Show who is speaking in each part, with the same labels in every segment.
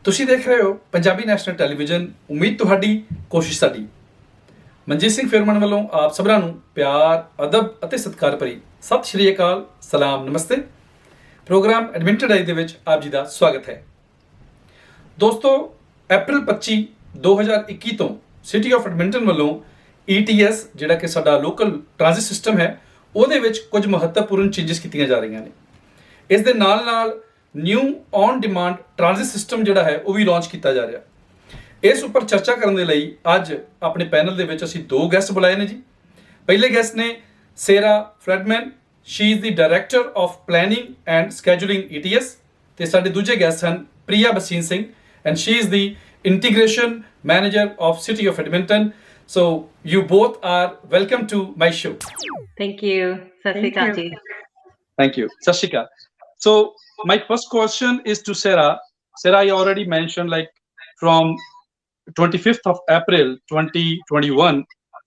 Speaker 1: ਤੁਸੀਂ ਦੇਖ ਰਹੇ ਹੋ ਪੰਜਾਬੀ ਨੈਸ਼ਨਲ ਟੈਲੀਵਿਜ਼ਨ। ਉਮੀਦ ਤੁਹਾਡੀ ਕੋਸ਼ਿਸ਼ ਸਾਡੀ। ਮਨਜੀਤ ਸਿੰਘ ਫਿਰਮਨ ਵੱਲੋਂ ਆਪ ਸਭਨਾਂ ਨੂੰ ਪਿਆਰ, ਅਦਬ ਅਤੇ ਸਤਿਕਾਰ ਭਰੀ ਸਤਿ ਸ਼੍ਰੀ ਅਕਾਲ, ਸਲਾਮ, ਨਮਸਤੇ। ਪ੍ਰੋਗਰਾਮ ਐਡਮਿੰਟਡ ਆਈ ਦੇ ਵਿੱਚ ਆਪ ਜੀ ਦਾ ਸਵਾਗਤ ਹੈ। ਦੋਸਤੋ, ਅਪ੍ਰੈਲ 25 2021 ਤੋਂ ਸਿਟੀ ਆਫ ਐਡਮਿੰਟਨ ਵੱਲੋਂ ETS ਜਿਹੜਾ ਕਿ ਸਾਡਾ ਲੋਕਲ ਟ੍ਰਾਂਜ਼ਿਟ ਸਿਸਟਮ ਹੈ, ਉਹਦੇ ਵਿੱਚ ਕੁਝ ਮਹੱਤਵਪੂਰਨ ਚੇਂਜਸ ਕੀਤੀਆਂ ਜਾ ਰਹੀਆਂ ਨੇ। ਇਸ ਦੇ ਨਾਲ new on demand transit system ਜਿਹੜਾ ਹੈ ਉਹ ਵੀ ਲਾਂਚ ਕੀਤਾ ਜਾ ਰਿਹਾ। ਇਸ ਉੱਪਰ ਚਰਚਾ ਕਰਨ ਦੇ ਲਈ ਅੱਜ ਆਪਣੇ ਪੈਨਲ ਦੇ ਵਿੱਚ ਅਸੀਂ ਦੋ ਗੈਸਟ ਬੁਲਾਏ ਨੇ ਜੀ। ਪਹਿਲੇ ਗੈਸਟ ਨੇ Sarah Friedman, she is the director of planning and scheduling ETS, ਤੇ ਸਾਡੇ ਦੂਜੇ ਗੈਸਟ ਹਨ ਪ੍ਰਿਆ ਬਸੀਨ Singh, and she is the integration manager of city of Edmonton. So you both are welcome to my show.
Speaker 2: Thank you. Sat Sri Akal ji.
Speaker 1: Thank you. Sat Sri Akal. So my first question is to Sarah. Sarah, I already mentioned, like, from 25th of April 2021,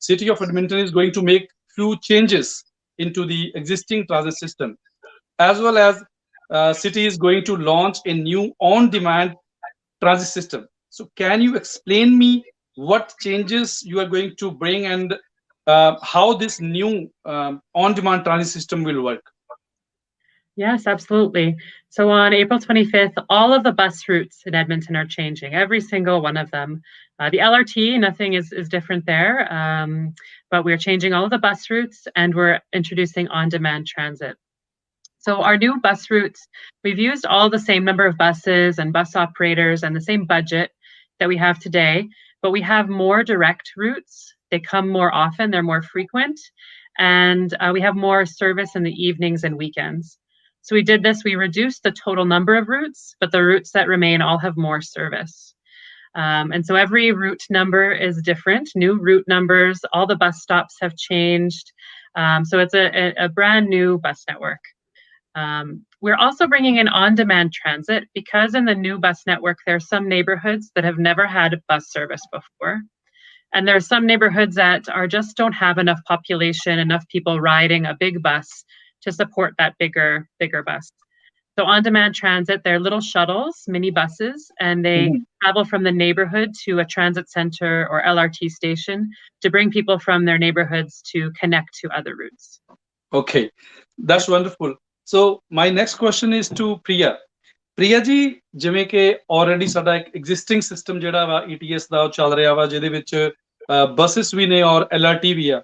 Speaker 1: City of Edmonton is going to make few changes into the existing transit system, as well as city is going to launch a new on-demand transit system. So can you explain me what changes you are going to bring, and how this new on-demand transit system will work?
Speaker 2: Yes, absolutely. So on April 25th, all of the bus routes in Edmonton are changing, every single one of them. The LRT, nothing is different there, but we're changing all of the bus routes, and we're introducing on-demand transit. So our new bus routes, we've used all the same number of buses and bus operators and the same budget that we have today, but we have more direct routes. They come more often, they're more frequent, and we have more service in the evenings and weekends. So we did this, we reduced the total number of routes, but the routes that remain all have more service. And so every route number is different, new route numbers, all the bus stops have changed. So it's a brand new bus network. We're also bringing in on-demand transit because in the new bus network, there are some neighborhoods that have never had bus service before. And there are some neighborhoods that just don't have enough population, enough people riding a big bus to support that bigger bus. So on-demand transit, they're little shuttles, mini buses, and they travel from the neighborhood to a transit center or LRT station to bring people from their neighborhoods to connect to other routes.
Speaker 1: Okay, that's wonderful. So my next question is to Priya. Priya ji, ਜਿਵੇਂ ਕਿ already ਸਾਡਾ ਇੱਕ existing system ਜਿਹੜਾ ਵਾ ETS ਦਾ ਉਹ ਚੱਲ ਰਿਹਾ ਵਾ, ਜਿਹਦੇ ਵਿੱਚ buses ਵੀ ਨੇ ਔਰ LRT ਵੀ ਆ।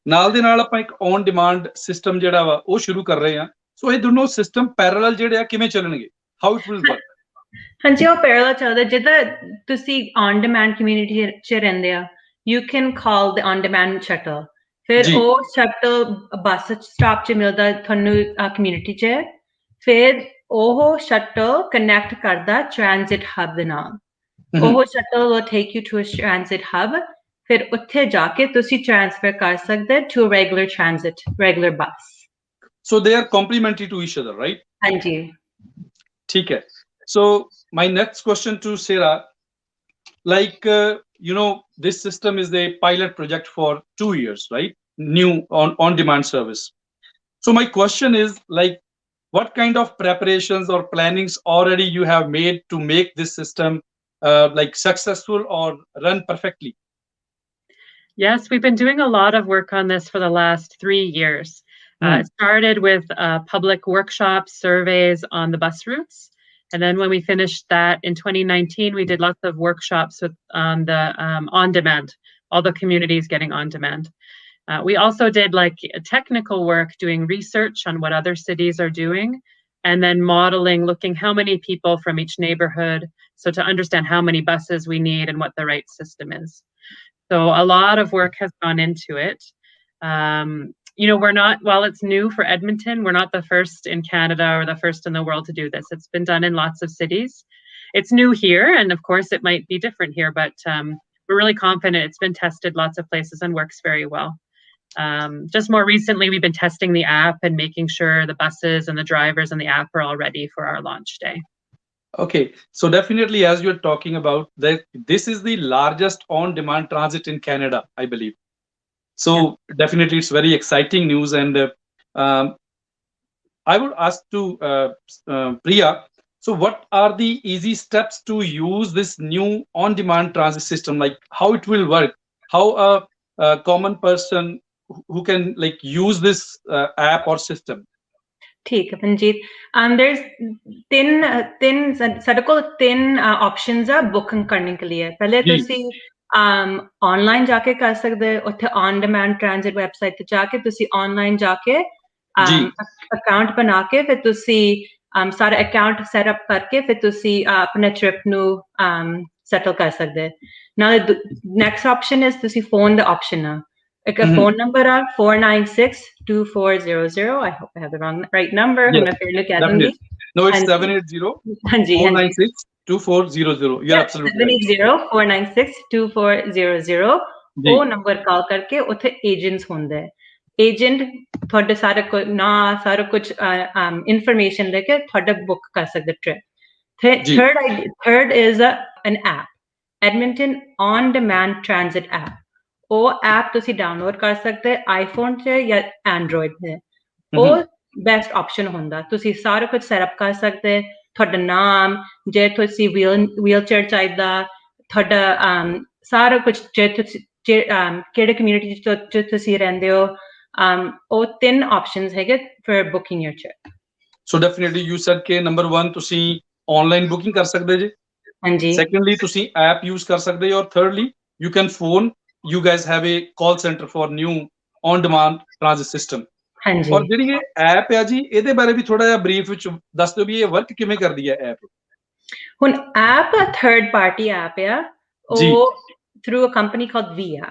Speaker 1: ਨਾਲ ਦੇ ਨਾਲ ਆਪਾਂ ਇੱਕ ਔਨ ਡਿਮਾਂਡ ਸਿਸਟਮ ਜਿਹੜਾ ਵਾ ਉਹ ਸ਼ੁਰੂ ਕਰ ਰਹੇ ਹਾਂ। ਸੋ ਇਹ ਦੋਨੋਂ ਸਿਸਟਮ ਪੈਰਲਲ ਜਿਹੜੇ ਆ ਕਿਵੇਂ ਚੱਲਣਗੇ? How it will work?
Speaker 3: ਹਾਂਜੀ, ਉਹ ਪੈਰਲਲ ਚੱਲਦਾ। ਜਿੱਦਾਂ ਤੁਸੀਂ ਔਨ ਡਿਮਾਂਡ ਕਮਿਊਨਿਟੀ 'ਚ ਰਹਿੰਦੇ ਆ, you can call the on demand shuttle. ਫਿਰ ਉਹ ਸ਼ਟਲ ਬੱਸ ਸਟਾਪ 'ਚ ਮਿਲਦਾ ਤੁਹਾਨੂੰ ਕਮਿਊਨਿਟੀ 'ਚ। ਫਿਰ ਉਹ ਸ਼ਟਲ ਕਨੈਕਟ ਕਰਦਾ ਟ੍ਰਾਂਜ਼ਿਟ ਹੱਬ ਦੇ ਨਾਲ। ਉਹ shuttle will take you to a transit hub. ਫਿਰ ਉੱਥੇ ਜਾ ਕੇ ਤੁਸੀਂ ਟ੍ਰਾਂਸਫਰ ਕਰ ਸਕਦੇ to a regular transit, regular bus.
Speaker 1: So they are complementary to each other, right?
Speaker 3: ਹਾਂਜੀ,
Speaker 1: ठीक है. So my next question to Sarah, like, this system is a pilot project for 2 years, right? New on-demand service. So my question is, like, what kind of preparations or plannings already you have made to make this system like successful or run perfectly?
Speaker 2: Yes, we've been doing a lot of work on this for the last 3 years. It started with public workshops, surveys on the bus routes. And then when we finished that in 2019, we did lots of workshops with the on-demand, all the communities getting on-demand. We also did like technical work, doing research on what other cities are doing, and then modeling, looking how many people from each neighborhood, so to understand how many buses we need and what the right system is. So a lot of work has gone into it. We're not, while it's new for Edmonton, we're not the first in Canada or the first in the world to do this. It's been done in lots of cities. It's new here, and of course it might be different here, but we're really confident it's been tested lots of places and works very well. Just more recently, we've been testing the app and making sure the buses and the drivers and the app are all ready for our launch day.
Speaker 1: Okay, so definitely, as you're talking about, that this is the largest on-demand transit in Canada, I believe. So definitely, it's very exciting news. And I would ask to Priya, So what are the easy steps to use this new on-demand transit system? Like how it will work, how a common person who can like use this app or system?
Speaker 3: ठीक है Manjeet there's ਤਿੰਨ ਸਾਡੇ ਕੋਲ ਤਿੰਨ options ਆ booking ਕਰਨ ਕੇ ਲਈ ਪਹਿਲੇ
Speaker 1: ਜੀ
Speaker 3: ਤੁਸੀਂ ਆਨਲਾਈਨ ਜਾ ਕੇ ਕਰ ਸਕਦੇ ਹੋ ਉੱਥੇ ਔਨ ਡਿਮਾਂਡ ਟ੍ਰਾਂਜ਼ਿਟ ਵੈਬਸਾਈਟ ਤੇ ਜਾ ਕੇ ਤੁਸੀਂ ਆਨਲਾਈਨ ਜਾ ਕੇ
Speaker 1: ਜੀ
Speaker 3: ਅਕਾਊਂਟ ਬਣਾ ਕੇ ਫਿਰ ਤੁਸੀਂ ਸਾਰਾ ਅਕਾਊਂਟ ਸੈਟ ਅਪ ਕਰਕੇ ਫਿਰ ਤੁਸੀਂ ਆਪਣੇ ਟ੍ਰਿਪ ਨੂੰ ਸੈਟਲ ਕਰ ਸਕਦੇ ਨਾਲੇ ਨੈਕਸਟ ਆਪਸ਼ਨ ਇਜ਼ ਤੁਸੀਂ ਫੋਨ ਦਾ ਆਪਸ਼ਨ ਆ ਇੱਕ ਫੋਨ ਨੰਬਰ ਆ 496-2400 I hope I have the right number
Speaker 1: yes,
Speaker 3: ਹੁਣ ਮੈਂ ਫਿਰ ਕਹਿ ਦੂੰਗੀ
Speaker 1: no it's 780
Speaker 3: ਹਾਂਜੀ
Speaker 1: 496-2400 you're absolutely right
Speaker 3: 780-496-2400 ਉਹ ਨੰਬਰ ਕਾਲ ਕਰਕੇ ਉੱਥੇ ਏਜੰਟਸ ਹੁੰਦੇ ਏਜੰਟ ਤੁਹਾਡੇ ਸਾਰਾ ਕੁਝ ਨਾ ਸਾਰਾ ਕੁਝ ਇਨਫੋਰਮੇਸ਼ਨ ਲੈ ਕੇ ਤੁਹਾਡਾ ਬੁੱਕ ਕਰ ਸਕਦੇ trip third is an app Edmonton on demand transit app ਉਹ ਐਪ ਤੁਸੀਂ ਡਾਊਨਲੋਡ ਕਰ ਸਕਦੇ ਆਈਫੋਨ 'ਚ ਜਾਂ ਐਂਡਰੋਇਡ 'ਤੇ ਉਹ ਬੈਸਟ ਆਪਸ਼ਨ ਹੁੰਦਾ ਤੁਸੀਂ ਸਾਰਾ ਕੁਝ ਸੈਟਅਪ ਕਰ ਸਕਦੇ ਤੁਹਾਡਾ ਨਾਮ ਜੇ ਤੁਸੀਂ ਵੀਲ ਚੇਅਰ ਚਾਹੀਦਾ ਤੁਹਾਡਾ ਸਾਰਾ ਕੁਝ ਜੇ ਤੁਸੀਂ ਕਿਹੜੇ ਕਮਿਊਨਿਟੀ 'ਚ ਤੁਸੀਂ ਰਹਿੰਦੇ ਹੋ ਉਹ ਤਿੰਨ ਆਪਸ਼ਨਸ ਹੈਗੇ for booking your trip
Speaker 1: so definitely you said ਕਿ ਨੰਬਰ 1 ਤੁਸੀਂ ਆਨਲਾਈਨ ਬੁਕਿੰਗ ਕਰ ਸਕਦੇ ਜੀ
Speaker 3: ਹਾਂਜੀ
Speaker 1: ਸੈਕੰਡਲੀ ਤੁਸੀਂ ਐਪ ਯੂਜ਼ ਕਰ ਸਕਦੇ ਹੋ ਔਰ thirdly you can phone you guys have a call center for new on demand transit system
Speaker 3: ਹਾਂਜੀ
Speaker 1: ਔਰ ਜਿਹੜੀ ਇਹ ਐਪ ਹੈ ਜੀ ਇਹਦੇ ਬਾਰੇ ਵੀ ਥੋੜਾ ਜਿਹਾ ਬਰੀਫ ਵਿੱਚ ਦੱਸ ਦਿਓ ਵੀ ਇਹ ਵਰਕ ਕਿਵੇਂ ਕਰਦੀ ਹੈ ਐਪ
Speaker 3: ਹੁਣ ਐਪ ਥਰਡ ਪਾਰਟੀ ਐਪ ਆ ਉਹ ਥਰੂ ਅ ਕੰਪਨੀ ਕਾਲਡ Via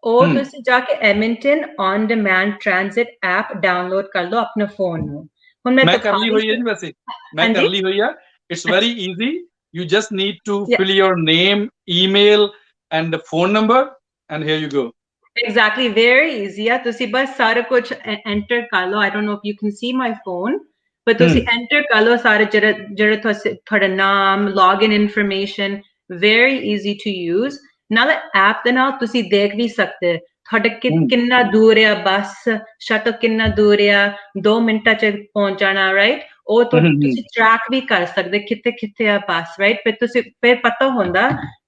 Speaker 3: ਉਹ ਤੁਸੀਂ ਜਾ ਕੇ Edmonton on demand transit app download ਕਰ ਲਓ ਆਪਣੇ ਫੋਨ ਨੂੰ ਹੁਣ
Speaker 1: ਮੈਂ ਕਰ ਲਈ ਹੋਈ ਹੈ ਜੀ ਵੈਸੇ ਮੈਂ ਕਰ ਲਈ ਹੋਈ ਆ it's very easy you just need to fill your name email and phone number and here you go
Speaker 3: exactly very easy ਆ ਤੁਸੀਂ ਬਸ ਸਾਰਾ ਕੁਝ ਐਂਟਰ ਕਰ ਲਓ I don't know if you can see my phone but ਤੁਸੀਂ enter ਕਰ ਲਓ ਸਾਰੇ ਜਿਹੜੇ ਤੁਹਾਡਾ ਨਾਮ login information very easy to use ਨਾਲੇ ਐਪ ਦੇ ਨਾਲ ਤੁਸੀਂ ਦੇਖ ਵੀ ਸਕਦੇ ਤੁਹਾਡਾ ਕਿੰਨਾ ਦੂਰ ਆ ਬੱਸ ਸ਼ਟਲ ਕਿੰਨਾ ਦੂਰ ਆ 2 ਮਿੰਟਾਂ 'ਚ ਪਹੁੰਚ ਜਾਣਾ ਰਾਈਟ ਉਹ ਤੁਸੀਂ ਟਰੈਕ ਵੀ ਕਰ ਸਕਦੇ ਕਿੱਥੇ ਆ ਬੱਸ ਰਾਈਟ ਫਿਰ ਤੁਸੀਂ ਫਿਰ ਪਤਾ ਹੁੰਦਾ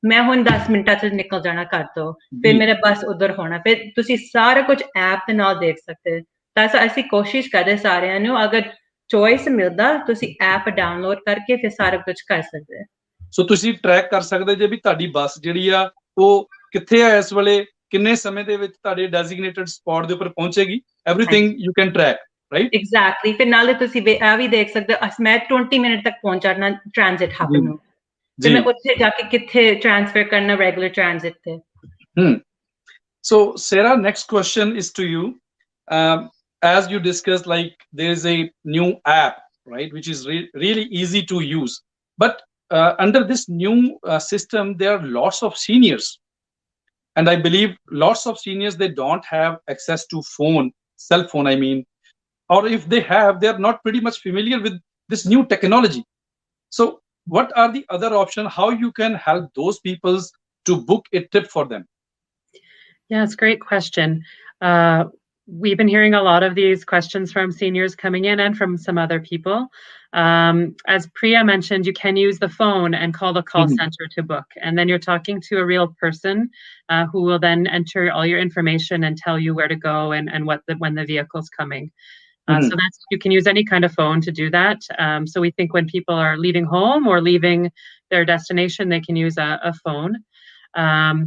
Speaker 3: ਮੈਂ ਹੁਣ 10 ਮਿੰਟਾਂ 'ਚ ਨਿਕਲ ਜਾਣਾ ਘਰ ਤੋਂ ਫਿਰ ਮੇਰਾ ਬੱਸ ਉਧਰ ਹੋਣਾ ਫਿਰ ਤੁਸੀਂ ਸਾਰਾ ਕੁਝ ਐਪ ਦੇ ਨਾਲ ਦੇਖ ਸਕਦੇ ਤਾਂ ਅਸੀਂ ਕੋਸ਼ਿਸ਼ ਕਰਦੇ ਸਾਰਿਆਂ ਨੂੰ ਅਗਰ ਚੋਇਸ ਮਿਲਦਾ ਤੁਸੀਂ ਐਪ ਡਾਊਨਲੋਡ ਕਰਕੇ ਫਿਰ ਸਾਰਾ ਕੁਝ ਕਰ ਸਕਦੇ
Speaker 1: ਸੋ ਤੁਸੀਂ ਟਰੈਕ ਕਰ ਸਕਦੇ ਜੇ ਵੀ ਤੁਹਾਡੀ ਬੱਸ ਜਿਹੜੀ ਆ ਉਹ ਕਿੱਥੇ ਆ ਇਸ ਵੇਲੇ ਕਿੰਨੇ ਸਮੇਂ ਦੇ ਵਿੱਚ ਤੁਹਾਡੇ ਡੈਜ਼ਿਗਨੇਟਡ ਸਪੌਟ ਦੇ ਉੱਪਰ ਪਹੁੰਚੇਗੀ everything you can track right
Speaker 3: exactly ਫਿਰ ਨਾਲੇ ਤੁਸੀਂ ਇਹ ਵੀ ਦੇਖ ਸਕਦੇ ਮੈਂ 20 ਮਿੰਟ ਤੱਕ ਪਹੁੰਚ ਜਾਣਾ ਟ੍ਰਾਂਜ਼ਿਟ ਹੱਬ ਨੂੰ ਤੇ ਮੈਂ ਉੱਥੇ ਜਾ ਕੇ ਕਿੱਥੇ ਟ੍ਰਾਂਸਫਰ ਕਰਨਾ ਰੈਗੂਲਰ ਟ੍ਰਾਂਜ਼ਿਟ ਤੇ
Speaker 1: So Sarah, next question is to you. As you discussed, like there is a new app, right, which is really easy to use. But under this new system, there are lots of seniors. And I believe lots of seniors, they don't have access to cell phone, I mean. Or if they have, they are not pretty much familiar with this new technology. So what are the other options? How you can help those people to book a trip for them?
Speaker 2: Yeah, it's a great question. We've been hearing a lot of these questions from seniors coming in and from some other people. As Priya mentioned, you can use the phone and call the call center to book. And then you're talking to a real person who will then enter all your information and tell you where to go and when the vehicle's coming. So you can use any kind of phone to do that. So we think when people are leaving home or leaving their destination, they can use a phone.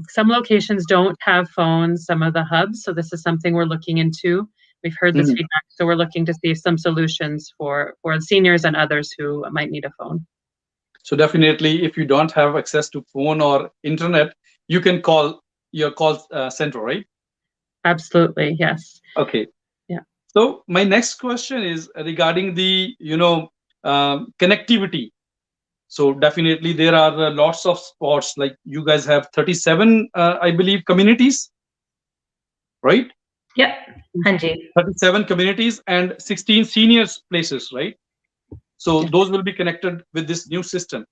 Speaker 2: Some locations don't have phones, some of the hubs. So this is something we're looking into. We've heard this feedback. So we're looking to see some solutions for seniors and others who might need a phone.
Speaker 1: So definitely, if you don't have access to phone or internet, you can call your call center, right?
Speaker 2: Absolutely. Yes.
Speaker 1: Okay.
Speaker 2: Yeah.
Speaker 1: So my next question is regarding the, connectivity. So definitely there are lots of spots, like you guys have 37, I believe, communities, right?
Speaker 3: Yeah,
Speaker 1: 37 communities and 16 seniors places, right? So those will be connected with this new system.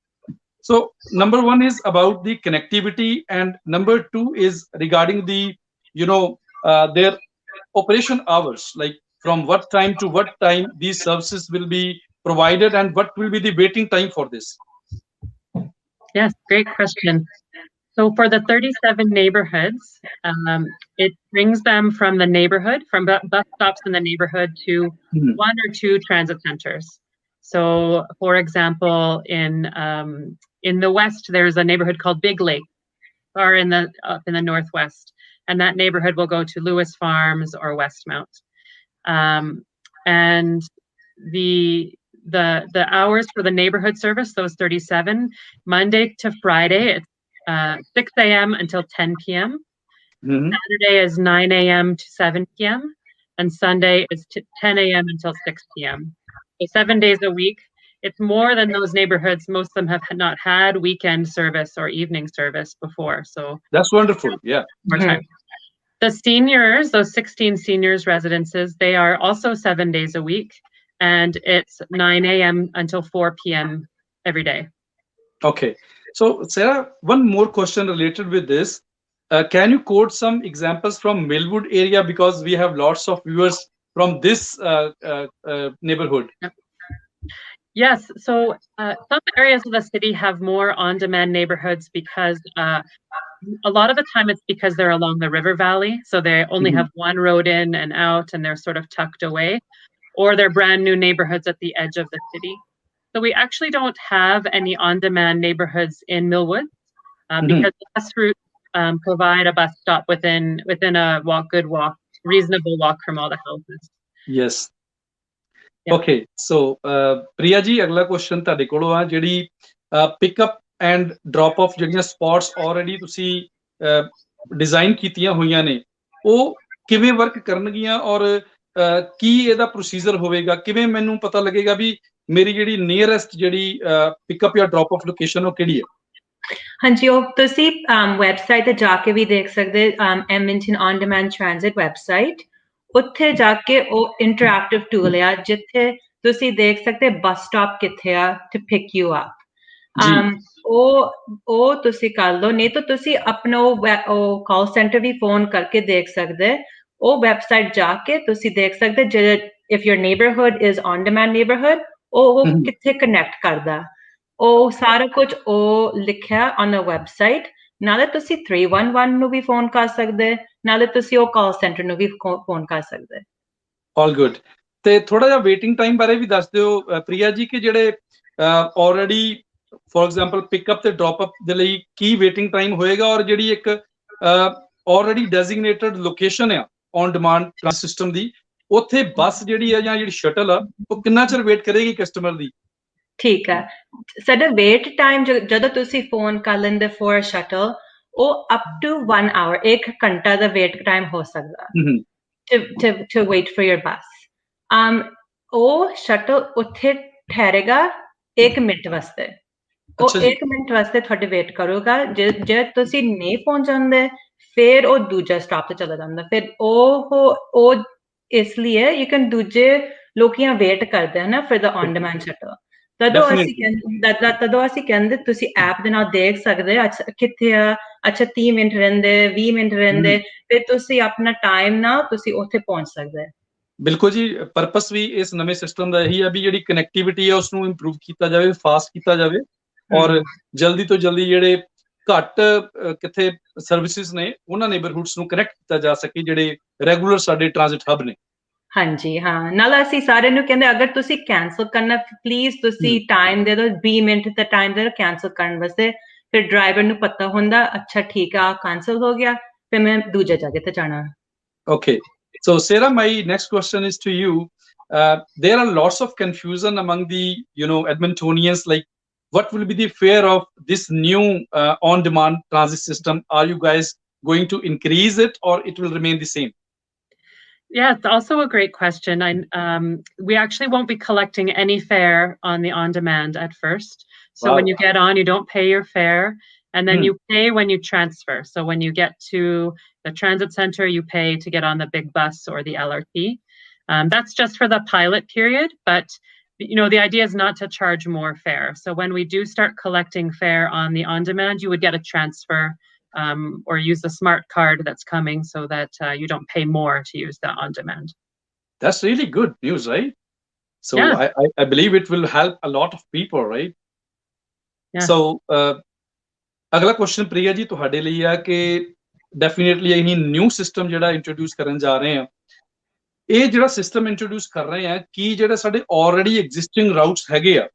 Speaker 1: So number 1 is about the connectivity, and number 2 is regarding the, their operation hours, like from what time to what time these services will be provided, and what will be the waiting time for this?
Speaker 2: Yes, great question. So for the 37 neighborhoods, it brings them from the neighborhood, from bus stops in the neighborhood to
Speaker 1: Mhm.
Speaker 2: 1 or 2 transit centers. So for example, in the west, there's a neighborhood called Big Lake, or up in the northwest, and that neighborhood will go to Lewis Farms or Westmount. And the hours for the neighborhood service, those 37, Monday to Friday, it's 6 a.m. until 10 p.m.
Speaker 1: Mhm.
Speaker 2: Saturday is 9 a.m. to 7 p.m. and Sunday is 10 a.m. until 6 p.m. So 7 days a week. It's more than those neighborhoods. Most of them have not had weekend service or evening service before. So
Speaker 1: That's wonderful. Yeah.
Speaker 2: more time. The seniors, those 16 seniors residences, they are also 7 days a week, and it's 9 a.m. until 4 p.m. every day.
Speaker 1: Okay. So, Sarah, one more question related with this. Can you quote some examples from Millwood area, because we have lots of viewers from this neighborhood?
Speaker 2: Yes, so some areas of the city have more on-demand neighborhoods because a lot of the time it's because they're along the river valley, so they only have one road in and out, and they're sort of tucked away, or they're brand new neighborhoods at the edge of the city. So we actually don't have any on-demand neighborhoods in Millwood because the bus routes provide a bus stop within a reasonable walk from all the houses.
Speaker 1: Yes.
Speaker 2: Yeah.
Speaker 1: Okay. So, Priya ji, ਅਗਲਾ question ਤੁਹਾਡੇ ਕੋਲੋਂ ਆ, ਜਿਹੜੀ pickup and drop of ਜਿਹੜੀਆਂ spots already ਤੁਸੀਂ design ਕੀਤੀਆਂ ਹੋਈਆਂ ਨੇ, ਉਹ ਕਿਵੇਂ ਵਰਕ ਕਰਨਗੀਆਂ, ਔਰ ਕੀ ਇਹਦਾ ਪ੍ਰੋਸੀਜਰ ਹੋਵੇਗਾ, ਕਿਵੇਂ ਮੈਨੂੰ ਪਤਾ ਲੱਗੇਗਾ ਵੀ ਮੇਰੀ ਜਿਹੜੀ ਨੀਅਰੈਸਟ ਜਿਹੜੀ ਪਿਕਅਪ ਜਾਂ ਡ੍ਰੌਪ ਆਫ ਲੋਕੇਸ਼ਨ ਉਹ ਕਿਹੜੀ ਹੈ?
Speaker 3: ਹਾਂਜੀ, ਉਹ ਤੁਸੀਂ ਵੈਬਸਾਈਟ ਤੇ ਜਾ ਕੇ ਵੀ ਦੇਖ ਸਕਦੇ, Edmonton on demand transit website, ਉੱਥੇ ਜਾ ਕੇ ਉਹ ਇੰਟਰੈਕਟਿਵ ਟੂਲ ਆ ਜਿੱਥੇ ਤੁਸੀਂ ਦੇਖ ਸਕਦੇ ਬੱਸ ਸਟਾਪ ਕਿੱਥੇ ਆ ਟੂ ਪਿਕ ਯੂ ਅਪ। ਉਹ ਤੁਸੀਂ ਕਰ ਲਓ, ਨਹੀਂ ਤਾਂ ਤੁਸੀਂ ਆਪਣਾ ਉਹ ਕਾਲ ਸੈਂਟਰ ਵੀ ਫੋਨ ਕਰਕੇ ਦੇਖ ਸਕਦੇ। ਉਹ ਵੈਬਸਾਈਟ ਜਾ ਕੇ ਤੁਸੀਂ ਦੇਖ ਸਕਦੇ ਜੇ if your neighbourhood is on demand neighbourhood, ਉਹ ਕਿੱਥੇ ਕਨੈਕਟ ਕਰਦਾ, ਉਹ ਸਾਰਾ ਕੁਝ ਉਹ ਲਿਖਿਆ ਔਨ ਅ ਵੈਬਸਾਈਟ। ਨਾਲੇ ਤੁਸੀਂ 311 ਨੂੰ ਵੀ ਫੋਨ ਕਰ ਸਕਦੇ, ਨਾਲੇ ਤੁਸੀਂ ਉਹ ਕਾਲ ਸੈਂਟਰ ਨੂੰ ਵੀ ਫੋਨ ਕਰ ਸਕਦੇ।
Speaker 1: All good. ਤੇ ਥੋੜਾ ਜਿਹਾ ਵੇਟਿੰਗ ਟਾਈਮ ਬਾਰੇ ਵੀ ਦੱਸ ਦਿਓ ਪ੍ਰਿਆ ਜੀ, ਕਿ ਜਿਹੜੇ ਆਲਰੇਡੀ ਫੋਰ ਐਗਜ਼ਾਮਪਲ ਪਿਕਅਪ ਤੇ ਡ੍ਰੌਪ ਅਪ ਦੇ ਲਈ ਕੀ ਵੇਟਿੰਗ ਟਾਈਮ ਹੋਏਗਾ, ਔਰ ਜਿਹੜੀ ਇੱਕ ਆਲਰੇਡੀ ਡੈਜ਼ਿਗਨੇਟਡ ਲੋਕੇਸ਼ਨ ਆ ਔਨ ਡਿਮਾਂਡ ਸਿਸਟਮ ਦੀ, ਉੱਥੇ ਬੱਸ ਜਿਹੜੀ ਆ ਜਾਂ ਜਿਹੜੀ ਸ਼ਟਲ ਆ, ਉਹ ਕਿੰਨਾ ਚਿਰ ਵੇਟ ਕਰੇਗੀ ਕਸਟਮਰ ਦੀ? ਠੀਕ ਹੈ,
Speaker 3: ਸਾਡਾ ਵੇਟ ਟਾਈਮ ਜਦੋਂ ਤੁਸੀਂ ਫੋਨ ਕਰ ਲੈਂਦੇ ਫੋਰ ਸ਼ਟਲ, ਉਹ ਅਪ ਟੂ 1 ਆਵਰ, 1 ਘੰਟਾ ਦਾ ਵੇਟ ਟਾਈਮ ਹੋ ਸਕਦਾ to wait for your bus. ਉਹ ਸ਼ਟਲ ਉੱਥੇ ਠਹਿਰੇਗਾ 1 ਮਿੰਟ ਵਾਸਤੇ, ਉਹ 1 ਮਿੰਟ ਵਾਸਤੇ ਤੁਹਾਡੇ ਵੇਟ ਕਰੂਗਾ। ਜੇ ਤੁਸੀਂ ਨਹੀਂ ਪਹੁੰਚ ਜਾਂਦੇ, ਫਿਰ ਉਹ ਦੂਜਾ ਸਟਾਪ ਤੇ ਚਲਾ ਜਾਂਦਾ। ਫਿਰ ਉਹ ਇਸ ਲਈ ਯੂ ਕੈਨ ਦੂਜੇ ਲੋਕੀਆਂ ਵੇਟ ਕਰਦੇ ਹਨ ਫਿਰ ਦਾ ਔਨ ਡਿਮਾਂਡ ਸ਼ਟਲ। ਤਦੋਂ ਅਸੀਂ ਕਹਿੰਦੇ ਤੁਸੀਂ ਐਪ ਦੇ ਨਾਲ ਦੇਖ ਸਕਦੇ, ਅੱਛਾ ਕਿੱਥੇ ਆ, ਅੱਛਾ 30 ਮਿੰਟ ਰਹਿੰਦੇ, 20 ਮਿੰਟ ਰਹਿੰਦੇ, ਫਿਰ ਤੁਸੀਂ ਆਪਣਾ ਟਾਈਮ ਨਾਲ ਤੁਸੀਂ ਉੱਥੇ ਪਹੁੰਚ ਸਕਦੇ।
Speaker 1: ਬਿਲਕੁਲ ਜੀ, ਪਰਪਸ ਵੀ ਇਸ ਨਵੇਂ ਸਿਸਟਮ ਦਾ ਇਹੀ ਆ ਵੀ ਜਿਹੜੀ ਕਨੈਕਟੀਵਿਟੀ ਆ ਉਸਨੂੰ ਇੰਪਰੂਵ ਕੀਤਾ ਜਾਵੇ, ਫਾਸਟ ਕੀਤਾ ਜਾਵੇ, ਔਰ ਜਲਦੀ ਤੋਂ ਜਲਦੀ ਜਿਹੜੇ ਘੱਟ ਕਿੱਥੇ ਸਰਵਿਸਿਜ਼ ਨੇ ਉਹਨਾਂ ਨੇਬਰਹੁੱਡਸ ਨੂੰ ਕਨੈਕਟ ਕੀਤਾ ਜਾ ਸਕੇ ਜਿਹੜੇ ਰੈਗੂਲਰ ਸਾਡੇ ਟ੍ਰਾਂਜ਼ਿਟ ਹੱਬ ਨੇ।
Speaker 3: ਹਾਂਜੀ, ਹਾਂ, ਨਾਲ ਅਸੀਂ ਸਾਰਿਆਂ ਨੂੰ ਕਹਿੰਦੇ ਅਗਰ ਤੁਸੀਂ ਕੈਂਸਲ ਕਰਨਾ, ਪਲੀਜ਼ ਤੁਸੀਂ ਟਾਈਮ ਦੇ ਦਿਓ, 20 ਮਿੰਟ ਦਾ ਟਾਈਮ ਦੇ ਦਿਓ ਕੈਂਸਲ ਕਰਨ ਵਾਸਤੇ। ਫਿਰ ਡਰਾਈਵਰ ਨੂੰ ਪਤਾ ਹੁੰਦਾ, ਅੱਛਾ ਠੀਕ ਆ ਕੈਂਸਲ ਹੋ ਗਿਆ, ਫਿਰ ਮੈਂ ਦੂਜੇ ਜਗ੍ਹਾ ਤੇ ਜਾਣਾ।
Speaker 1: Okay, so Sarah, my next question is to you. There are lots of confusion among the Edmontonians, like what will be the fare of this new on-demand transit system? Are you guys going to increase it, or it will remain the same?
Speaker 2: Yeah, it's also a great question. We actually won't be collecting any fare on the on-demand at first. So when you get on, you don't pay your fare, and then you pay when you transfer. So when you get to the transit center, you pay to get on the big bus or the LRT. That's just for the pilot period, but the idea is not to charge more fare. So when we do start collecting fare on the on-demand, you would get a transfer. Or use the smart card that's coming so that you don't pay more to use the on-demand.
Speaker 1: That's really good news, right? So
Speaker 2: Yeah.
Speaker 1: I believe it will help a lot of people, right?
Speaker 2: Yeah.
Speaker 1: So ਅਗਲਾ question Priya ji ਤੁਹਾਡੇ ਲਈ ਆ ਕਿ definitely ਅਸੀਂ new system ਜਿਹੜਾ introduce ਕਰਨ ਜਾ ਰਹੇ ਹਾਂ, ਇਹ ਜਿਹੜਾ ਸਿਸਟਮ ਇੰਟਰੋਡਿਊਸ ਕਰ ਰਹੇ ਆ, ਕੀ ਜਿਹੜੇ ਸਾਡੇ ਆਲਰੇਡੀ ਐਗਜ਼ਿਸਟਿੰਗ ਰਾਊਟਸ ਹੈਗੇ ਆ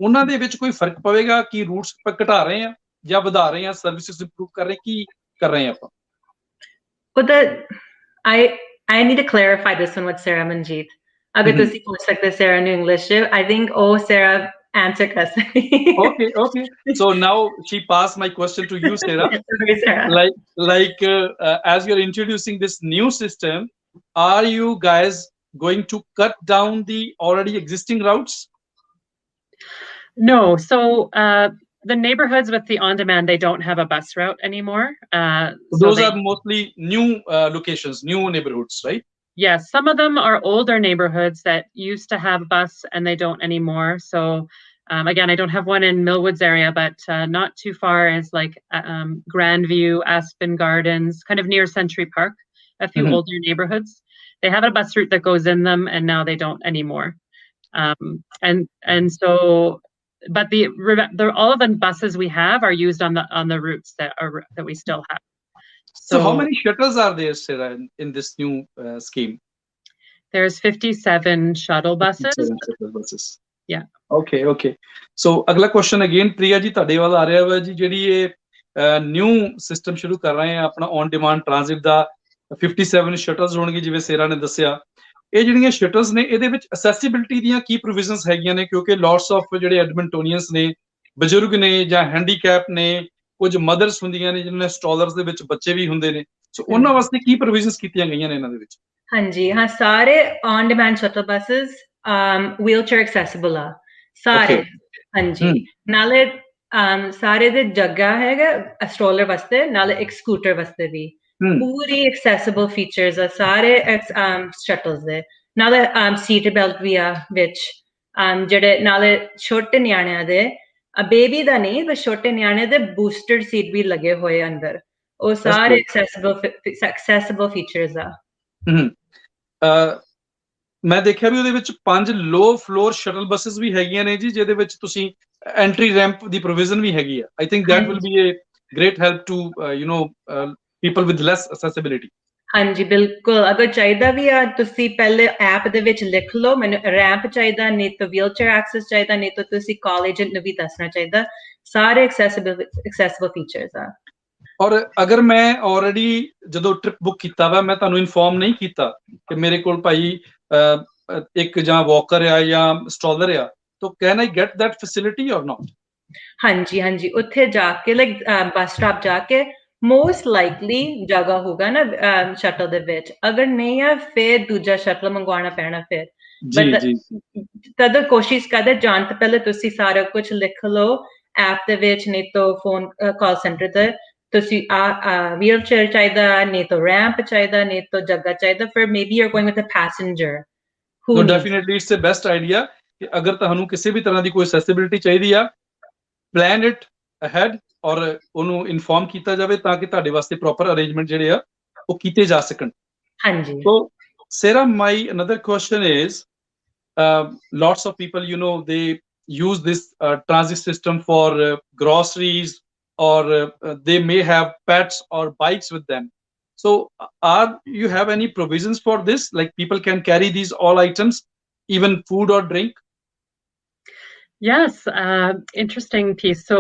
Speaker 1: ਉਹਨਾਂ ਦੇ ਵਿੱਚ ਕੋਈ ਫਰਕ ਪਵੇਗਾ? ਕੀ ਰੂਟਸ ਆਪਾਂ ਘਟਾ ਰਹੇ ਆ ਜਾਂ ਵਧਾ ਰਹੇ ਆ, ਸਰਵਿਸਿਜ਼ ਇੰਪਰੂਵ ਕਰ ਰਹੇ, ਕੀ ਕਰ ਰਹੇ ਆ ਆਪਾਂ?
Speaker 3: I need to clarify this one with Sarah Manjeet. अगर तुसी पूछ सकते Sarah ਨੂੰ English I think Sarah answer कर सकती.
Speaker 1: Okay. So now she passed my question to you, Sarah.
Speaker 3: Sorry, Sarah.
Speaker 1: Like as you're introducing this new system, are you guys going to cut down the already existing routes?
Speaker 2: No. So the neighborhoods with the on-demand, they don't have a bus route anymore.
Speaker 1: Those are mostly new locations, new neighborhoods, right?
Speaker 2: Yes, some of them are older neighborhoods that used to have bus and they don't anymore. So again, I don't have one in Millwoods area, but not too far is like Grandview, Aspen Gardens, kind of near Century Park, a few older neighborhoods. They have a bus route that goes in them and now they don't anymore. And so, but all of the buses we have are used on the routes that we still have.
Speaker 1: So how many shuttles are there, Sarah, in this new scheme?
Speaker 2: There's 57 shuttle buses.
Speaker 1: 57 shuttle buses.
Speaker 2: Yeah.
Speaker 1: Okay. So ਅਗਲਾ question again Priya ji ਤੁਹਾਡੇ ਵੱਲ ਆ ਰਿਹਾ ਵਾ ਜੀ, ਜਿਹੜੀ ਇਹ new system ਸ਼ੁਰੂ ਕਰ ਰਹੇ ਆ ਆਪਣਾ ਔਨ ਡਿਮਾਂਡ ਟ੍ਰਾਂਜ਼ਿਟ ਦਾ, 57 ਸ਼ਟਲਸ ਹੋਣਗੇ ਜਿਵੇਂ ਸੇਰਾ ਨੇ ਦੱਸਿਆ। ਇਹ ਜਿਹੜੀਆਂ ਸ਼ਟਲਸ ਨੇ ਇਹਦੇ ਵਿੱਚ ਅਸੈਸਿਬਿਲਿਟੀ ਦੀਆਂ ਕੀ ਪ੍ਰੋਵੀਜ਼ਨਸ ਹੈਗੀਆਂ ਨੇ? ਕਿਉਂਕਿ ਲੋਟਸ ਆਫ ਜਿਹੜੇ ਐਡਮਿੰਟੋਨੀਅਨਸ ਨੇ, ਬਜ਼ੁਰਗ ਨੇ ਜਾਂ ਹੈਂਡੀਕੈਪ ਨੇ, ਕੁਝ ਮਦਰਸ ਹੁੰਦੀਆਂ ਨੇ ਜਿਨ੍ਹਾਂ ਨੇ ਸਟਾਲਰਸ ਦੇ ਵਿੱਚ ਬੱਚੇ ਵੀ ਹੁੰਦੇ ਨੇ, ਸੋ ਉਹਨਾਂ ਵਾਸਤੇ ਕੀ ਪ੍ਰੋਵੀਜ਼ਨਸ ਕੀਤੀਆਂ ਗਈਆਂ ਨੇ ਇਹਨਾਂ ਦੇ ਵਿੱਚ?
Speaker 3: ਹਾਂਜੀ ਹਾਂ, ਸਾਰੇ on demand shuttle buses wheelchair accessible ਆ ਸਾਰੇ। ਹਾਂਜੀ, ਨਾਲੇ ਸਾਰੇ ਦੇ ਜਗ੍ਹਾ ਹੈਗਾ ਸਟ੍ਰੋਲਰ ਵਾਸਤੇ, ਨਾਲੇ ਇੱਕ ਸਕੂਟਰ ਵਾਸਤੇ ਵੀ ਪੂਰੀ accessible features ਆ ਸਾਰੇ ਸ਼ਟਲਸ ਦੇ। ਨਾਲੇ ਸੀਟ ਬੈਲਟ ਵੀ ਆ ਵਿੱਚ, ਜਿਹੜੇ ਨਾਲੇ ਛੋਟੇ ਨਿਆਣਿਆਂ ਦੇ, ਬੇਬੀ ਦਾ ਨਹੀਂ ਪਰ ਛੋਟੇ ਨਿਆਣੇ ਦੇ ਬੂਸਟਰ ਸੀਟ ਵੀ ਲੱਗੇ ਹੋਏ ਅੰਦਰ। ਉਹ ਸਾਰੇ accessible features ਆ।
Speaker 1: ਮੈਂ ਦੇਖਿਆ ਵੀ ਉਹਦੇ ਵਿੱਚ 5 ਲੋ ਫਲੋਰ ਸ਼ਟਲ ਬੱਸਸ ਵੀ ਹੈਗੀਆਂ ਨੇ ਜੀ, ਜਿਹਦੇ ਵਿੱਚ ਤੁਸੀਂ ਐਂਟਰੀ ਰੈਂਪ ਦੀ ਪ੍ਰੋਵੀਜ਼ਨ ਵੀ ਹੈਗੀ ਆ। I think that will be a great help to people with less accessibility.
Speaker 3: ਹਾਂਜੀ ਬਿਲਕੁਲ, ਅਗਰ ਚਾਹੀਦਾ ਵੀ ਆ ਤੁਸੀਂ ਪਹਿਲੇ ਐਪ ਦੇ ਵਿੱਚ ਲਿਖ ਲਓ ਮੈਨੂੰ ਰੈਂਪ ਚਾਹੀਦਾ, ਨਹੀਂ ਤਾਂ ਵੀਲਚੇਅਰ ਐਕਸੈਸ ਚਾਹੀਦਾ, ਨਹੀਂ ਤਾਂ ਤੁਸੀਂ ਕਾਲ ਏਜੰਟ ਨੂੰ ਵੀ ਦੱਸਣਾ ਚਾਹੀਦਾ। ਸਾਰੇ ਐਕਸੈਸਿਬਲ ਫੀਚਰਸ ਆ।
Speaker 1: ਔਰ ਅਗਰ ਮੈਂ ਆਲਰੇਡੀ ਜਦੋਂ ਟ੍ਰਿਪ ਬੁੱਕ ਕੀਤਾ ਵਾ, ਮੈਂ ਤੁਹਾਨੂੰ ਇਨਫੋਰਮ ਨਹੀਂ ਕੀਤਾ ਕਿ ਮੇਰੇ ਕੋਲ ਭਾਈ ਇੱਕ ਜਾਂ ਵਾਕਰ ਆ ਜਾਂ ਸਟ੍ਰੋਲਰ ਆ, ਤਾਂ can I get that facility ਔਰ ਨੋਟ?
Speaker 3: ਹਾਂਜੀ, ਉੱਥੇ ਜਾ ਕੇ ਲਾਈਕ ਬੱਸ ਸਟਾਪ ਜਾ ਕੇ ਮੋਸਟ ਲਾਈਕਲੀ ਜਗ੍ਹਾ ਹੋਗਾ ਨਾ ਸ਼ਟਲ ਦੇ ਵਿੱਚ, ਅਗਰ ਨਹੀਂ ਆ ਫਿਰ ਦੂਜਾ ਸ਼ਟਲ ਮੰਗਵਾਉਣਾ ਪੈਣਾ ਫਿਰ। ਤਦ ਕੋਸ਼ਿਸ਼ ਕਰਦੇ ਜਾਣ ਤੋਂ ਪਹਿਲੇ ਤੁਸੀਂ ਸਾਰਾ ਕੁਝ ਲਿਖ ਲਓ ਐਪ ਦੇ ਵਿੱਚ, ਨਹੀਂ ਤਾਂ ਫੋਨ ਕਾਲ ਸੈਂਟਰ ਤੇ ਤੁਸੀਂ ਵੀਲਚੇਅਰ ਚਾਹੀਦਾ, ਨਹੀਂ ਤਾਂ ਰੈਂਪ ਚਾਹੀਦਾ, ਨਹੀਂ ਤਾਂ ਜਗ੍ਹਾ ਚਾਹੀਦਾ, ਫਿਰ maybe you are going with a passenger.
Speaker 1: No, definitely it's the best idea ਕਿ ਅਗਰ ਤੁਹਾਨੂੰ ਕਿਸੇ ਵੀ ਤਰ੍ਹਾਂ ਦੀ ਕੋਈ ਅਸੈਸਿਬਿਲਿਟੀ ਚਾਹੀਦੀ ਆ, ਪਲਾਨ ਇਟ ਅਹੈਡ ਔਰ ਉਹਨੂੰ ਇਨਫੋਰਮ ਕੀਤਾ ਜਾਵੇ ਤਾਂ ਕਿ ਤੁਹਾਡੇ ਵਾਸਤੇ ਪ੍ਰੋਪਰ ਅਰੇਂਜਮੈਂਟ ਜਿਹੜੇ ਆ ਉਹ ਕੀਤੇ ਜਾ ਸਕਣ।
Speaker 3: ਹਾਂਜੀ।
Speaker 1: So Sarah, my another question is lots of people, they use this transit system for groceries, or they may have pets or bikes with them. So you have any provisions for this? Like people can carry these all items, even food or drink?
Speaker 2: Yes, interesting piece. So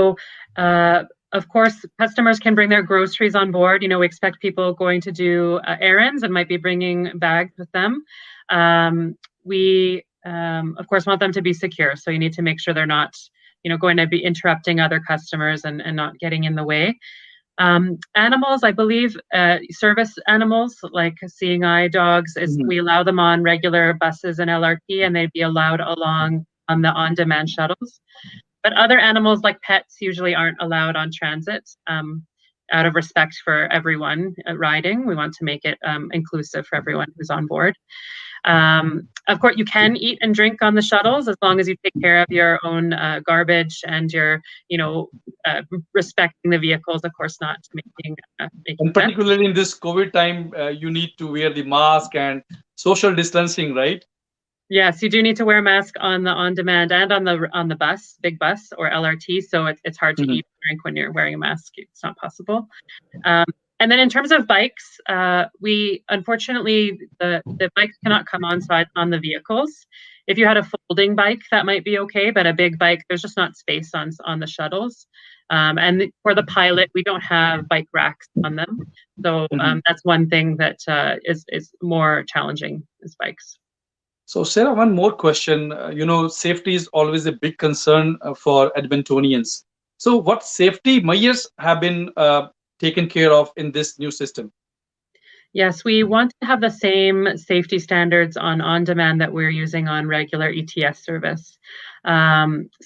Speaker 2: of course, customers can bring their groceries on board. We expect people going to do errands and might be bringing bags with them. We, of course, want them to be secure. So you need to make sure they're not, going to be interrupting other customers and not getting in the way. Animals, I believe, service animals like seeing eye dogs, we allow them on regular buses and LRT, and they'd be allowed along on the on-demand shuttles. But other animals like pets usually aren't allowed on transit out of respect for everyone riding. We want to make it inclusive for everyone who's on board. Of course, you can eat and drink on the shuttles as long as you take care of your own garbage and you're, respecting the vehicles, of course, not making
Speaker 1: and particularly in this COVID time, you need to wear the mask and social distancing, right?
Speaker 2: Yes, you do need to wear a mask on the on-demand and on the bus, big bus or LRT. So it's hard to
Speaker 1: Mhm.
Speaker 2: eat or drink when you're wearing a mask. It's not possible. And then in terms of bikes, we unfortunately the bikes cannot come on the vehicles. If you had a folding bike, that might be okay, but a big bike, there's just not space on the shuttles. And for the pilot, we don't have bike racks on them. So
Speaker 1: Mhm.
Speaker 2: that's one thing that is more challenging is bikes.
Speaker 1: So, Sarah, one more question. Safety is always a big concern for Edmontonians. So, what safety measures have been taken care of in this new system?
Speaker 2: Yes, we want to have the same safety standards on demand that we're using on regular ETS service.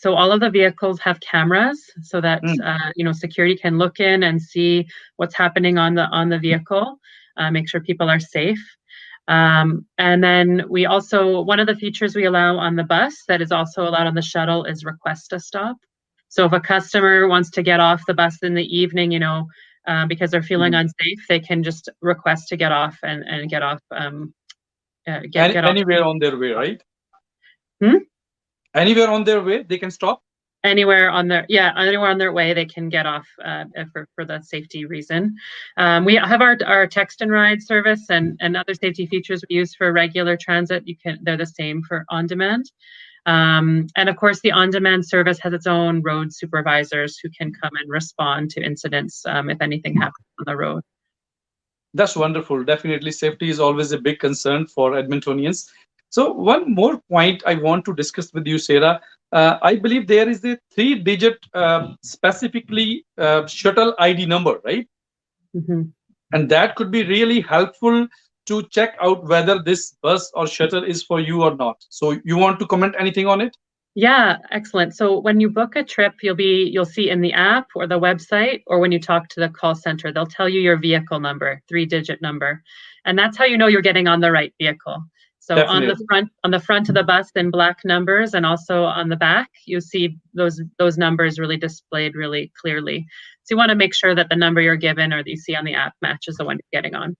Speaker 2: So all of the vehicles have cameras so that
Speaker 1: Mm.
Speaker 2: security can look in and see what's happening on the vehicle, make sure people are safe. And then we also, one of the features we allow on the bus that is also allowed on the shuttle is request a stop. So if a customer wants to get off the bus in the evening, because they're feeling
Speaker 1: Mhm.
Speaker 2: unsafe, they can just request to get off and get off, get off
Speaker 1: Anywhere on their way, right?
Speaker 2: Hmm?
Speaker 1: Anywhere on their way, they can stop.
Speaker 2: Anywhere on their way they can get off for the safety reason. We have our text and ride service and other safety features we use for regular transit. They're the same for on demand. And of course, the on-demand service has its own road supervisors who can come and respond to incidents if anything happens on the road.
Speaker 1: That's wonderful. Definitely, safety is always a big concern for Edmontonians. So, one more point I want to discuss with you, Sarah. I believe there is a 3-digit specifically shuttle ID number, right?
Speaker 2: Mhm.
Speaker 1: And that could be really helpful to check out whether this bus or shuttle is for you or not. So, you want to comment anything on it?
Speaker 2: Yeah, excellent. So when you book a trip, you'll see in the app or the website, or when you talk to the call center, they'll tell you your vehicle number, 3-digit number. And that's how you know you're getting on the right vehicle. So
Speaker 1: Definitely.
Speaker 2: on the front of the bus in black numbers and also on the back, you see those numbers really displayed really clearly. So you want to make sure that the number you're given or that you see on the app matches the one you're getting on.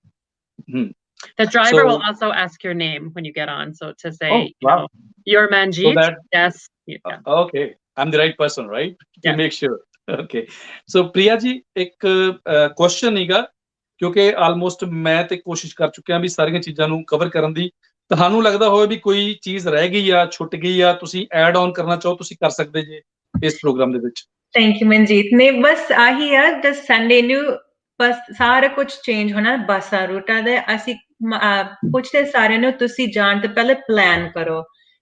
Speaker 1: Mhm.
Speaker 2: The driver will
Speaker 1: So,
Speaker 2: also ask your name when you get on. So to
Speaker 1: oh,
Speaker 2: say,
Speaker 1: wow.
Speaker 2: you're
Speaker 1: So
Speaker 2: Manjeet,
Speaker 1: that,
Speaker 2: yes, yeah,
Speaker 1: okay, I'm the right person, right? To
Speaker 2: yeah.
Speaker 1: make sure. Okay. So, Priya ji एक question ਹੀਗਾ ਕਿਉਂਕਿ almost ਮੈਂ ਤੇ ਕੋਸ਼ਿਸ਼ ਕਰ ਚੁੱਕਿਆ ਵੀ ਸਾਰੀਆਂ ਚੀਜ਼ਾਂ ਨੂੰ ਕਵਰ ਕਰਨ ਦੀ ਤੁਹਾਨੂੰ ਲੱਗਦਾ ਹੋਵੇ ਵੀ ਕੋਈ ਚੀਜ਼ ਰਹਿ ਗਈ ਆ ਛੁੱਟ ਗਈ ਆ ਤੁਸੀਂ ਐਡ ਆਨ ਕਰਨਾ ਚਾਹੋ ਤੁਸੀਂ ਕਰ ਸਕਦੇ ਜੇ ਇਸ ਪ੍ਰੋਗਰਾਮ ਦੇ ਵਿੱਚ
Speaker 3: ਥੈਂਕ ਯੂ ਮਨਜੀਤ ਨੇ ਬਸ ਆਹੀ ਆ ਜਦ ਸੰਡੇ ਨੂੰ ਬਸ ਸਾਰਾ ਕੁਝ ਚੇਂਜ ਹੋਣਾ ਬੱਸਾਂ ਰੂਟਾਂ ਦੇ ਅਸੀਂ ਪੁੱਛਦੇ ਸਾਰਿਆਂ ਨੂੰ ਤੁਸੀਂ ਜਾਣ ਤੋਂ ਪਹਿਲੇ ਪਲਾਨ ਕਰੋ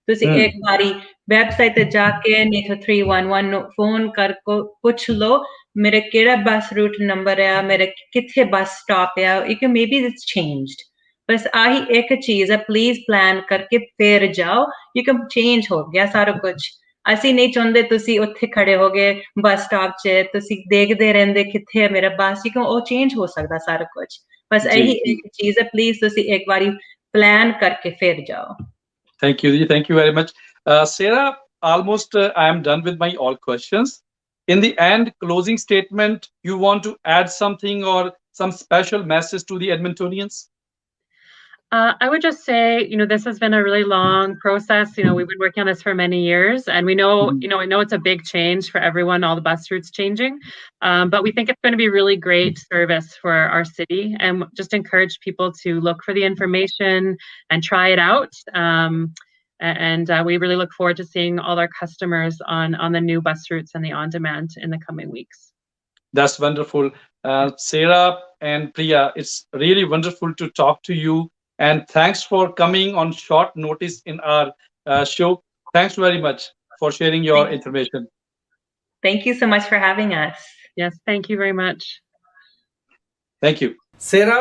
Speaker 3: ਤੁਸੀਂ
Speaker 1: ਹੂੰ
Speaker 3: ਇੱਕ ਵਾਰੀ ਵੈਬਸਾਈਟ ਤੇ ਜਾ ਕੇ ਨਹੀਂ ਤਾਂ 311 ਨੂੰ ਫੋਨ ਕਰਕੇ ਪੁੱਛ ਲਓ ਮੇਰਾ ਕਿਹੜਾ ਬੱਸ ਰੂਟ ਨੰਬਰ ਆ ਮੇਰਾ ਕਿੱਥੇ ਬੱਸ ਸਟਾਪ ਆ ਇਟ ਮੇਬੀ ਇਟਸ ਚੇਂਜਡ ਬਸ ਆਹੀ ਇੱਕ ਚੀਜ਼ ਹੈ ਪਲੀਜ਼ ਪਲਾਨ ਕਰਕੇ ਫਿਰ ਜਾਓ ਯੂ ਕੈਨ ਚੇਂਜ ਹੋ ਗਿਆ ਸਾਰਾ ਕੁਝ ਅਸੀਂ ਨਹੀਂ ਚਾਹੁੰਦੇ ਤੁਸੀਂ ਉੱਥੇ ਖੜੇ ਹੋ ਗਏ ਬੱਸ ਸਟਾਪ 'ਚ ਤੁਸੀਂ ਦੇਖਦੇ ਰਹਿੰਦੇ ਕਿੱਥੇ ਹੈ ਮੇਰਾ ਬੱਸ ਕਿਉਂ ਉਹ ਚੇਂਜ ਹੋ ਸਕਦਾ ਸਾਰਾ ਕੁਝ ਬਸ
Speaker 1: ਜੀ
Speaker 3: ਇਹੀ
Speaker 1: ਜੀ
Speaker 3: ਇੱਕ ਚੀਜ਼ ਹੈ ਪਲੀਜ਼ ਤੁਸੀਂ ਇੱਕ ਵਾਰੀ ਪਲਾਨ ਕਰਕੇ ਫਿਰ ਜਾਓ
Speaker 1: ਥੈਂਕ ਯੂ ਜੀ thank you very much Sarah, almost I am done with my all questions. In the end, closing statement, you want to add something or some special message to the Edmontonians?
Speaker 2: I would just say, this has been a really long process. We've been working on this for many years, and we know,
Speaker 1: Mhm.
Speaker 2: I know it's a big change for everyone, all the bus routes changing. But we think it's going to be really great service for our city, and just encourage people to look for the information and try it out. And we really look forward to seeing all our customers on the new bus routes and the on-demand in the coming weeks.
Speaker 1: That's wonderful. Sarah and Priya, it's really wonderful to talk to you. And thanks for coming on short notice in our show. Thanks very much for sharing your information.
Speaker 3: Thank you so much for having us.
Speaker 2: Yes, thank you very much.
Speaker 1: Thank you. Sarah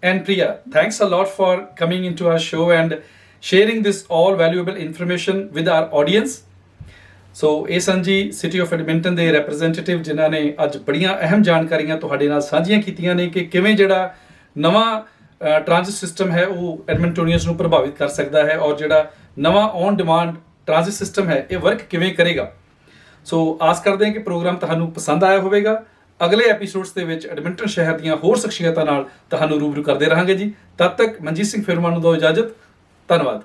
Speaker 1: and Priya, thanks a lot for coming into our show and sharing this all valuable information with our audience. ਸੋ ਇਹ ਸਨ ਜੀ city of Edmonton ਦੇ representative ਜਿਨ੍ਹਾਂ ਨੇ ਅੱਜ ਬੜੀਆਂ ਅਹਿਮ ਜਾਣਕਾਰੀਆਂ ਤੁਹਾਡੇ ਨਾਲ ਸਾਂਝੀਆਂ ਕੀਤੀਆਂ ਨੇ ਕਿ ਕਿਵੇਂ ਜਿਹੜਾ ਨਵਾਂ ਟ੍ਰਾਂਜ਼ਿਟ ਸਿਸਟਮ ਹੈ ਉਹ ਐਡਮਿੰਟੋਨੀਅਨਸ ਨੂੰ ਪ੍ਰਭਾਵਿਤ ਕਰ ਸਕਦਾ ਹੈ ਔਰ ਜਿਹੜਾ ਨਵਾਂ ਔਨ ਡਿਮਾਂਡ ਟ੍ਰਾਂਜ਼ਿਟ ਸਿਸਟਮ ਹੈ ਇਹ ਵਰਕ ਕਿਵੇਂ ਕਰੇਗਾ। ਸੋ ਆਸ ਕਰਦੇ ਹਾਂ ਕਿ ਪ੍ਰੋਗਰਾਮ ਤੁਹਾਨੂੰ ਪਸੰਦ ਆਇਆ ਹੋਵੇਗਾ। ਅਗਲੇ ਐਪੀਸੋਡਸ ਦੇ ਵਿੱਚ ਐਡਮਿੰਟਨ ਸ਼ਹਿਰ ਦੀਆਂ ਹੋਰ ਸ਼ਖਸੀਅਤਾਂ ਨਾਲ ਤੁਹਾਨੂੰ ਰੂਬਰੂ ਕਰਦੇ ਰਹਾਂਗੇ ਜੀ। ਤਦ ਤੱਕ ਮਨਜੀਤ ਸਿੰਘ ਫਿਰਮਾ ਨੂੰ ਦਿਓ ਇਜਾਜ਼ਤ। ਧੰਨਵਾਦ।